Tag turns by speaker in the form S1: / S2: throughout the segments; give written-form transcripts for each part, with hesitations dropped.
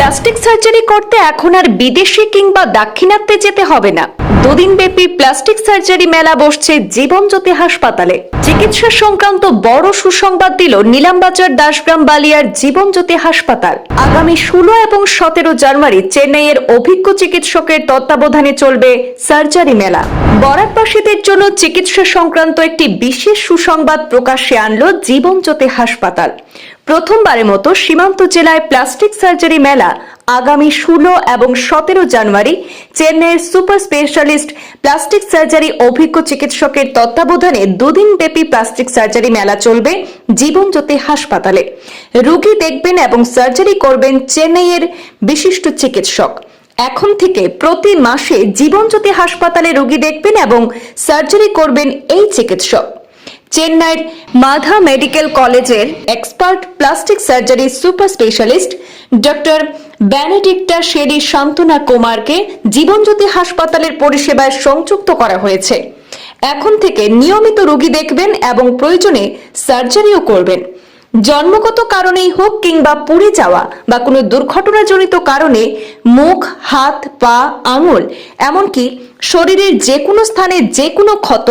S1: Plastic surgery করতে এখন আর বিদেশে কিংবা দাক্ষিণাত্যে যেতে হবে না। দুদিনব্যাপী প্লাস্টিক সার্জারি মেলা বসছে জীবনজ্যোতি হাসপাতালে। চিকিৎসা সংক্রান্ত বড় সুসংবাদ দিল নিলামবাজার দাসগ্রাম বালিয়ার জীবনজ্যোতি হাসপাতাল। আগামী 16 এবং 17 জানুয়ারি চেন্নাইয়ের অভিজ্ঞ চিকিৎসকের তত্ত্বাবধানে চলবে সার্জারি মেলা। বরাকবাসীদের জন্য চিকিৎসা সংক্রান্ত একটি বিশেষ সুসংবাদ প্রকাশ্যে আনলো জীবনজ্যোতি হাসপাতাল। প্রথমবারের মতো সীমান্ত জেলায় প্লাস্টিক সার্জারি মেলা আগামী 16 এবং 17 জানুয়ারি চেন্নাইয়ের সুপার স্পেশালিস্ট প্লাস্টিক সার্জারি অভিজ্ঞ চিকিৎসকের তত্ত্বাবধানে দুদিনব্যাপী প্লাস্টিক সার্জারি মেলা চলবে জীবনজ্যোতি হাসপাতালে। রোগী দেখবেন এবং সার্জারি করবেন চেন্নাইয়ের বিশিষ্ট চিকিৎসক। এখন থেকে প্রতি মাসে জীবনজ্যোতি হাসপাতালে রোগী দেখবেন এবং সার্জারি করবেন এই চিকিৎসক। চেন্নাইয়ের মাধা মেডিকেল কলেজের expert plastic surgery super specialist doctor Benedicta Sherry Santhana কুমারকে জীবনজ্যোতি হাসপাতালের পরিষেবায় সংযুক্ত করা হয়েছে। এখন থেকে নিয়মিত রোগী দেখবেন এবং প্রয়োজনে সার্জারিও করবেন। জন্মগত কারণেই হোক কিংবা পুড়ে যাওয়া বা কোনো দুর্ঘটনাজনিত কারণে মুখ, হাত, পা, আঙুল এমনকি শরীরের যে কোনো স্থানে যে কোনো ক্ষত,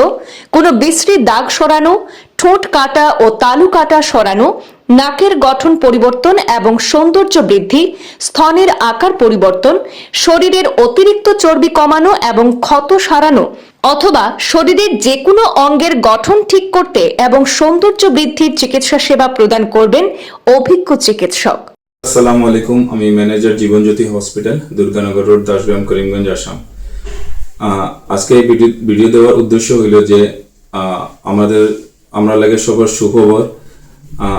S1: কোনো বিশ্রী দাগ সরানো, ঠোঁট কাটা ও তালু কাটা সরানো, নাকের গঠন পরিবর্তন এবং সৌন্দর্য বৃদ্ধি, স্তনের আকার পরিবর্তন, শরীরের অতিরিক্ত চর্বি কমানো এবং ক্ষত সারানো অথবা শরীরের যে কোনো অঙ্গের গঠন ঠিক করতে এবং সৌন্দর্য বৃদ্ধির চিকিৎসা সেবা প্রদান করবেন অভিজ্ঞ চিকিৎসক।
S2: আসসালামু আলাইকুম, আমি manager Jeevanjyoti hospital, Durganagar road, Dasgram, Karimganj, Assam. আজকে এই ভিডিও দেওয়ার উদ্দেশ্য হইল যে আমরা লাগে সবার সুখবর।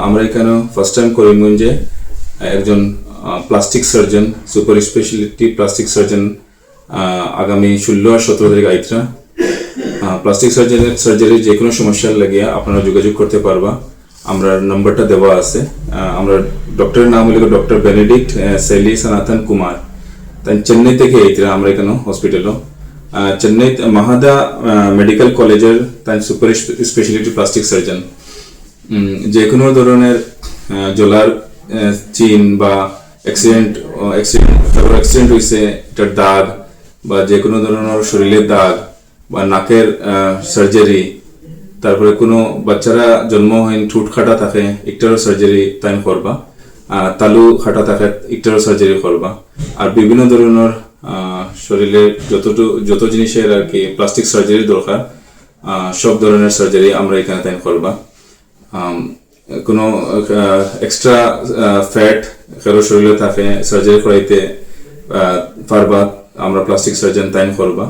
S2: আমরা এখানে ফার্স্ট টাইম করিমগঞ্জে একজন plastic surgeon, super speciality plastic surgeon আগামী 16 আর 17 তারিখ আইতরা প্লাস্টিক সার্জারি যে কোনো সমস্যার লাগিয়া আপনারা যোগাযোগ করতে পারবা। আমরা নম্বরটা দেওয়া আছে। আমরা ডক্টরের নাম হইল ডক্টর বেনেডিক্ট শেরি সনাতন কুমার। তাই চেন্নাই থেকে আইতরা আমরা এখানে হসপিটালও চেন্নাই মাহাদা মেডিকেল কলেজের তাই সুপার স্পেশালিটি প্লাস্টিক সার্জন। যে কোনো ধরনের জলার চিন বা অ্যাক্সিডেন্ট হয়েছে, এটার দাগ বা যে কোনো ধরনের শরীরের দাগ বা নাকের সার্জারি, তারপরে কোনো বাচ্চারা জন্ম হয় ঠোঁট খাটা থাকে একটারও সার্জারি তাই করবা, তালু খাটা থাকে একটারও সার্জারি করবা। আর বিভিন্ন ধরনের শরীরের যত জিনিসের আর কি প্লাস্টিক সার্জারি দরকার সব ধরনের সার্জারি আমরা এখানে তাই করবা। কোনো এক্সট্রা ফ্যাট কারো শরীরে থাকে সার্জারি করাইতে পারবা, আমরা প্লাস্টিক সার্জন তাই করবা।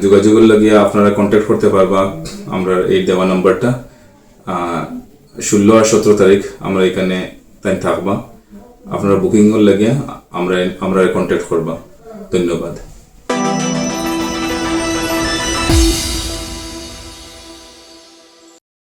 S2: যোগাযোগের লাগিয়ে আপনারা কন্ট্যাক্ট করতে পারবা। আমরা এই দেওয়া নাম্বারটা 16 আর 17 তারিখ আমরা এখানে তাই থাকবা। আপনারা বুকিং লাগিয়ে আমরা কন্ট্যাক্ট করবা। ধন্যবাদ।